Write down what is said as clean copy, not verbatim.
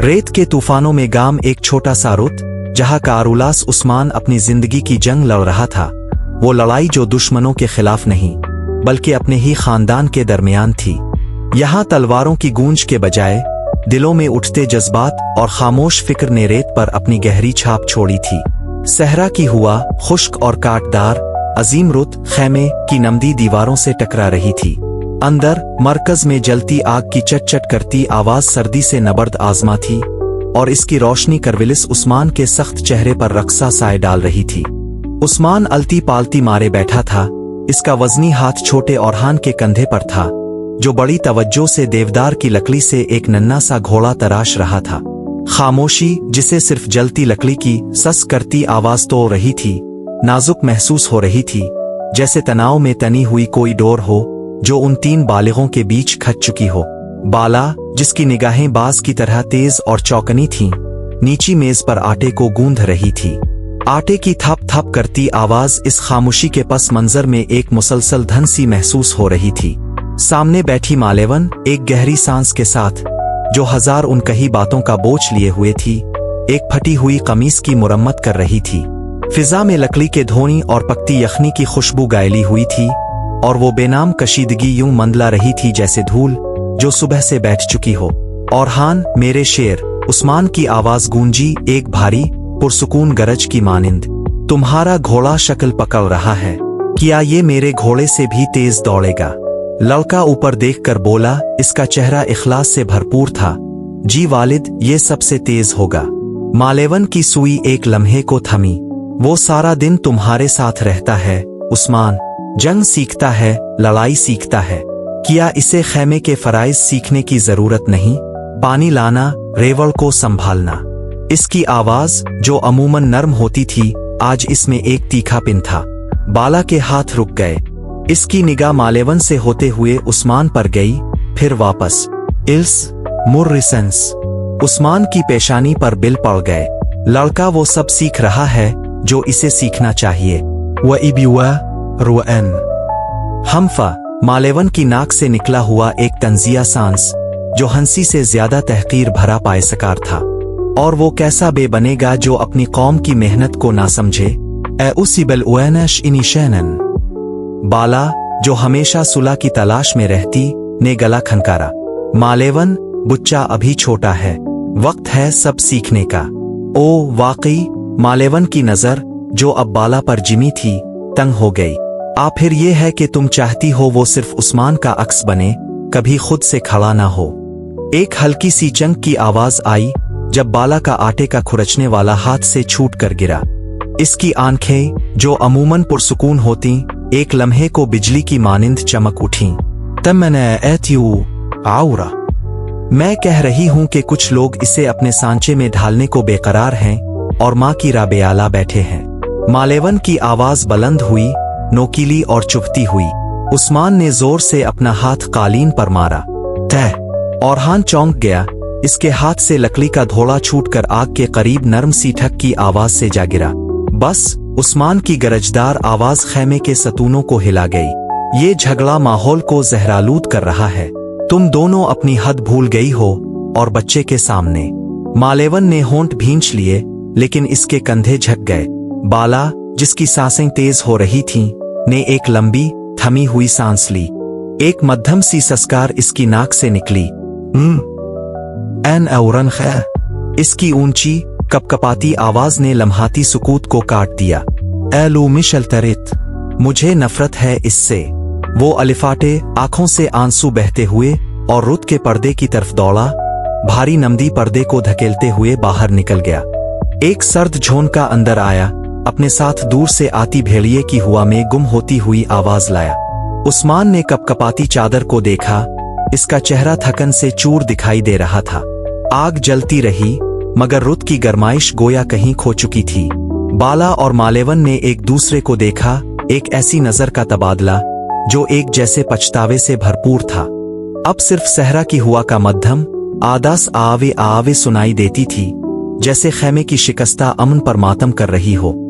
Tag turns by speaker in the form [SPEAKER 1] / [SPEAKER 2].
[SPEAKER 1] रेत के तूफानों में गाम एक छोटा सा रुत, जहां कारुलास उस्मान अपनी जिंदगी की जंग लड़ रहा था। वो लड़ाई जो दुश्मनों के खिलाफ नहीं बल्कि अपने ही खानदान के दरमियान थी। यहाँ तलवारों की गूंज के बजाय दिलों में उठते जज्बात और खामोश फिक्र ने रेत पर अपनी गहरी छाप छोड़ी थी। सहरा की हुआ खुश्क और काटदार अजीम रुत खैमे की नमदी दीवारों से टकरा रही थी। अंदर मरकज में जलती आग की चट-चट करती आवाज सर्दी से नबर्द आजमा थी और इसकी रोशनी करविलिस उस्मान के सख्त चेहरे पर रक्सा साए डाल रही थी। उस्मान अलती पालती मारे बैठा था। इसका वजनी हाथ छोटे औरहान के कंधे पर था, जो बड़ी तवज्जो से देवदार की लकड़ी से एक नन्हा सा घोड़ा तराश रहा था। खामोशी जिसे सिर्फ जलती लकड़ी की सस करती आवाज तोड़ रही थी, नाजुक महसूस हो रही थी, जैसे तनाव में तनी हुई कोई डोर हो जो उन तीन बालिगों के बीच खच चुकी हो। बाला, जिसकी निगाहें बाज की तरह तेज और चौकनी थीं, नीची मेज पर आटे को गूंध रही थी। आटे की थप थप करती आवाज इस खामोशी के पस मंजर में एक मुसलसल धन सी महसूस हो रही थी। सामने बैठी मालेवन एक गहरी सांस के साथ, जो हजार उनकही बातों का बोझ लिए हुए थी, एक फटी हुई कमीज की मुरम्मत कर रही थी। फिजा में लकड़ी के धोनी और पकती यखनी की खुशबू गायली हुई थी और वो बेनाम कशीदगी यूं मंडला रही थी जैसे धूल जो सुबह से बैठ चुकी हो। औरहान, मेरे शेर, उस्मान की आवाज गूंजी एक भारी पुरसुकून गरज की मानिंद। तुम्हारा घोड़ा शक्ल पकड़ रहा है, क्या ये मेरे घोड़े से भी तेज दौड़ेगा? लड़का ऊपर देखकर बोला, इसका चेहरा इखलास से भरपूर था। जी वालिद, ये सबसे तेज होगा। मालेवन की सुई एक लम्हे को थमी। वो सारा दिन तुम्हारे साथ रहता है उस्मान, जंग सीखता है, लड़ाई सीखता है। क्या इसे खैमे के फराइज सीखने की जरूरत नहीं? पानी लाना, रेवड़ को संभालना। इसकी आवाज जो अमूमन नर्म होती थी, आज इसमें एक तीखा पिन था। बाला के हाथ रुक गए। इसकी निगाह मालेवन से होते हुए उस्मान पर गई, फिर वापस। इल्स मुर्रिसेंस। उस्मान की पेशानी पर बिल पड़ गए। लड़का वो सब सीख रहा है जो इसे सीखना चाहिए। व इबिवा रुएन हमफा। मालेवन की नाक से निकला हुआ एक तंजिया सांस, जो हंसी से ज्यादा तहकीर भरा पायसकार था। और वो कैसा बे बनेगा जो अपनी कौम की मेहनत को ना समझे। ए उसिबल उएनश इनिशैनन। बाला, जो हमेशा सुलह की तलाश में रहती, ने गला खनकारा। मालेवन, बुच्चा अभी छोटा है, वक्त है सब सीखने का। ओ वाकई। मालेवन की नजर, जो अब बाला पर जिमी थी, तंग हो गई। आ फिर ये है कि तुम चाहती हो वो सिर्फ उस्मान का अक्स बने, कभी खुद से खड़ा ना हो। एक हल्की सी चंक की आवाज आई जब बाला का आटे का खुरचने वाला हाथ से छूट कर गिरा। इसकी आंखें, जो अमूमन पुरसुकून होती, एक लम्हे को बिजली की मानिंद चमक उठीं। तमन्ना एत्यू आउरा। मैं कह रही हूं कि कुछ लोग इसे अपने सांचे में ढालने को बेकरार हैं और माँ की राबेआला बैठे हैं। मालेवन की आवाज बुलंद हुई, नोकीली और चुभती हुई। उस्मान ने जोर से अपना हाथ कालीन पर मारा। तह। औरहान चौंक गया। इसके हाथ से लकड़ी का धोड़ा छूटकर आग के करीब नरम सी ठक की आवाज से जा गिरा। बस। उस्मान की गरजदार आवाज खैमे के सतूनों को हिला गई। ये झगड़ा माहौल को जहरालूद कर रहा है। तुम दोनों अपनी हद भूल गई हो और बच्चे के सामने। मालेवन ने होंठ भींच लिए, लेकिन इसके कंधे झक गए। बाला, जिसकी सांसें तेज हो रही थीं, ने एक लंबी थमी हुई सांस ली। एक मध्यम सी सस्कार इसकी नाक से निकली। एन औरन खै। इसकी ऊंची कपकपाती आवाज ने लम्हाती सुकूत को काट दिया। एलू मिशल तरित। मुझे नफरत है इससे। वो अलिफाटे आंखों से आंसू बहते हुए और रुत के पर्दे की तरफ दौड़ा, भारी नमदी पर्दे को धकेलते हुए बाहर निकल गया। एक सर्द झोंका अंदर आया, अपने साथ दूर से आती भेड़िए की हुआ में गुम होती हुई आवाज लाया। उस्मान ने कपकपाती चादर को देखा। इसका चेहरा थकन से चूर दिखाई दे रहा था। आग जलती रही, मगर रुत की गरमाइश गोया कहीं खो चुकी थी। बाला और मालेवन ने एक दूसरे को देखा, एक ऐसी नजर का तबादला जो एक जैसे पछतावे से भरपूर था। अब सिर्फ सहरा की हुआ का मध्यम आदास आवे आवे सुनाई देती थी, जैसे खैमे की शिकस्ता अमन पर मातम कर रही हो।